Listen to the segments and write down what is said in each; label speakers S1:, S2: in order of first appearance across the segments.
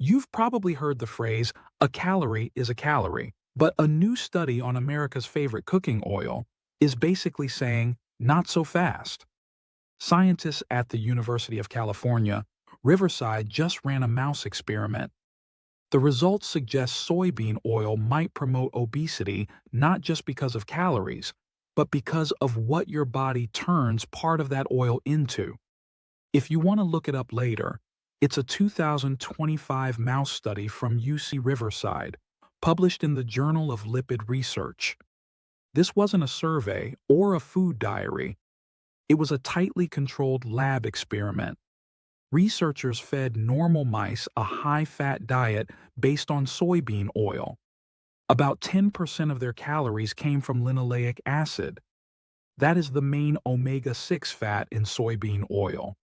S1: You've probably heard the phrase, a calorie is a calorie, but a new study on America's favorite cooking oil is basically saying, not so fast. Scientists at the University of California, Riverside just ran a mouse experiment. The results suggest soybean oil might promote obesity not just because of calories, but because of what your body turns part of that oil into. If you want to look it up later, it's a 2025 mouse study from UC Riverside, published in the Journal of Lipid Research. This wasn't a survey or a food diary. It was a tightly controlled lab experiment. Researchers fed normal mice a high-fat diet based on soybean oil. About 10% of their calories came from linoleic acid. That is the main omega-6 fat in soybean oil.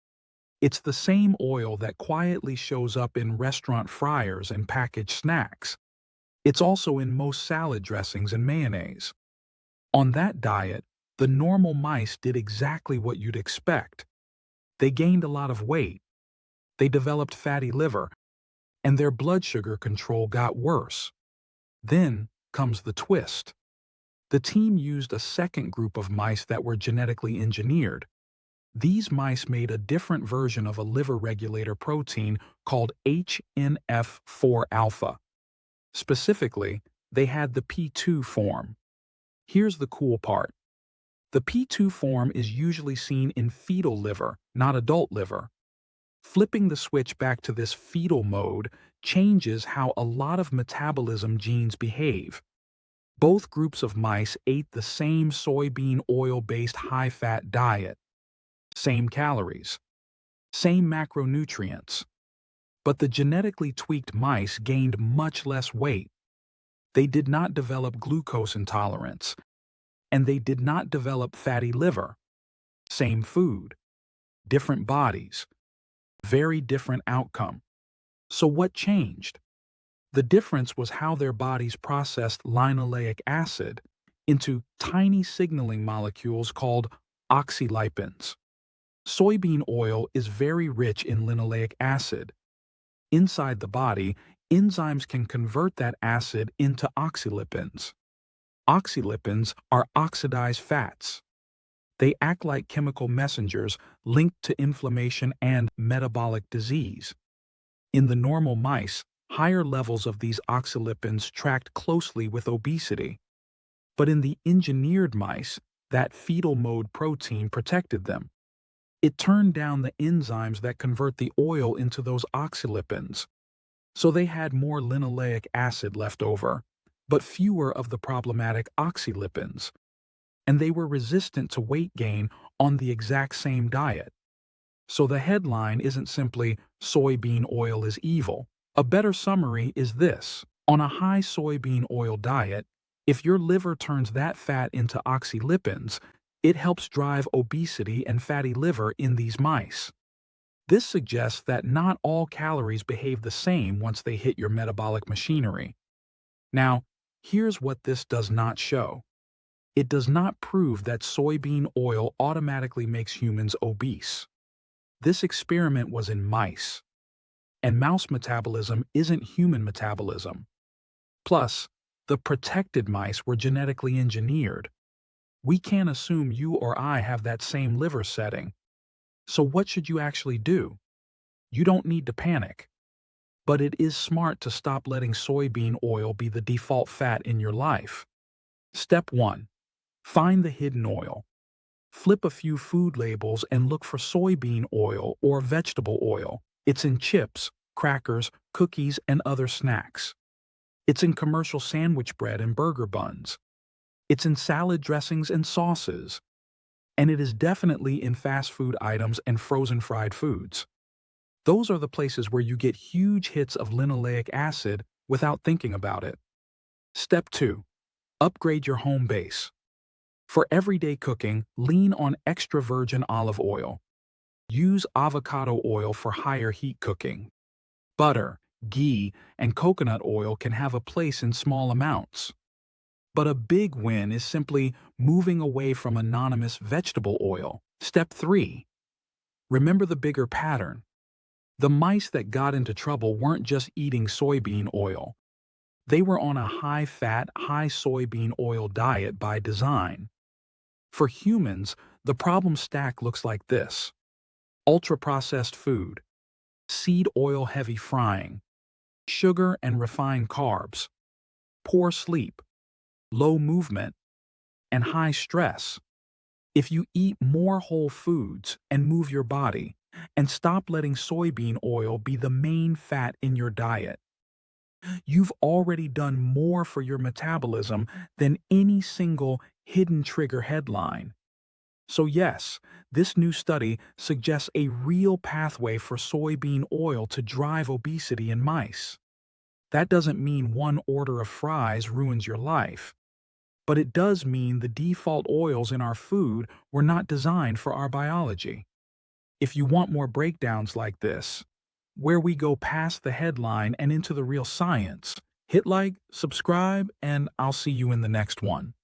S1: It's the same oil that quietly shows up in restaurant fryers and packaged snacks. It's also in most salad dressings and mayonnaise. On that diet, the normal mice did exactly what you'd expect. They gained a lot of weight. They developed fatty liver, and their blood sugar control got worse. Then comes the twist. The team used a second group of mice that were genetically engineered. These mice made a different version of a liver regulator protein called HNF4-alpha. Specifically, they had the P2 form. Here's the cool part. The P2 form is usually seen in fetal liver, not adult liver. Flipping the switch back to this fetal mode changes how a lot of metabolism genes behave. Both groups of mice ate the same soybean oil-based high-fat diet. Same calories. Same macronutrients. But the genetically tweaked mice gained much less weight. They did not develop glucose intolerance, and they did not develop fatty liver. Same food. Different bodies. Very different outcome. So what changed? The difference was how their bodies processed linoleic acid into tiny signaling molecules called oxylipins. Soybean oil is very rich in linoleic acid. Inside the body, enzymes can convert that acid into oxylipins. Oxylipins are oxidized fats. They act like chemical messengers linked to inflammation and metabolic disease. In the normal mice, higher levels of these oxylipins tracked closely with obesity. But in the engineered mice, that fetal mode protein protected them. It turned down the enzymes that convert the oil into those oxylipins. So they had more linoleic acid left over, but fewer of the problematic oxylipins. And they were resistant to weight gain on the exact same diet. So the headline isn't simply, soybean oil is evil. A better summary is this. On a high soybean oil diet, if your liver turns that fat into oxylipins, it helps drive obesity and fatty liver in these mice. This suggests that not all calories behave the same once they hit your metabolic machinery. Now, here's what this does not show. It does not prove that soybean oil automatically makes humans obese. This experiment was in mice. And mouse metabolism isn't human metabolism. Plus, the protected mice were genetically engineered. We can't assume you or I have that same liver setting. So what should you actually do? You don't need to panic. But it is smart to stop letting soybean oil be the default fat in your life. Step 1. Find the hidden oil. Flip a few food labels and look for soybean oil or vegetable oil. It's in chips, crackers, cookies, and other snacks. It's in commercial sandwich bread and burger buns. It's in salad dressings and sauces. And it is definitely in fast food items and frozen fried foods. Those are the places where you get huge hits of linoleic acid without thinking about it. Step 2. Upgrade your home base. For everyday cooking, lean on extra virgin olive oil. Use avocado oil for higher heat cooking. Butter, ghee, and coconut oil can have a place in small amounts. But a big win is simply moving away from anonymous vegetable oil. Step 3. Remember the bigger pattern. The mice that got into trouble weren't just eating soybean oil. They were on a high-fat, high-soybean oil diet by design. For humans, the problem stack looks like this: ultra-processed food, seed oil-heavy frying, sugar and refined carbs, poor sleep, low movement, and high stress. If you eat more whole foods and move your body, and stop letting soybean oil be the main fat in your diet, you've already done more for your metabolism than any single hidden trigger headline. So yes, this new study suggests a real pathway for soybean oil to drive obesity in mice. That doesn't mean one order of fries ruins your life, but it does mean the default oils in our food were not designed for our biology. If you want more breakdowns like this, where we go past the headline and into the real science, hit like, subscribe, and I'll see you in the next one.